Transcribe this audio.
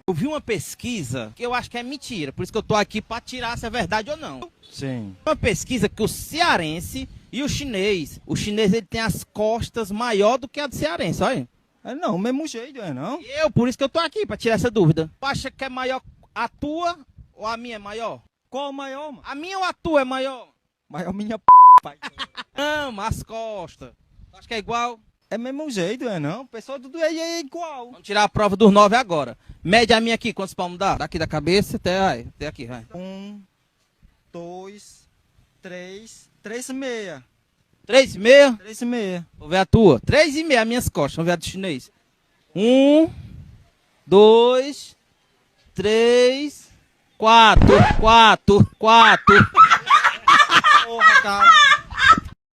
Eu vi uma pesquisa que eu acho que é mentira, por isso que eu tô aqui pra tirar se é verdade ou não. Sim. Uma pesquisa que o cearense e o chinês ele tem as costas maior do que a do cearense, olha. É não, o mesmo jeito, é não? Por isso que eu tô aqui, pra tirar essa dúvida. Tu acha que é maior a tua ou a minha é maior? Qual o maior, mano? A minha ou a tua é maior? Maior minha pai. Não, as costas. Tu acha que é igual? É mesmo jeito, é não? O pessoal tudo é igual. Vamos tirar a prova dos 9 agora. Mede a minha aqui, quantos palmos dá? Daqui da cabeça até aqui, vai. 1, 2, 3, 3,5. 3,5? 3,5. Vou ver a tua. 3,5 as minhas costas. Vamos ver a do chinês. 1, 2, 3, 4. Porra, cara.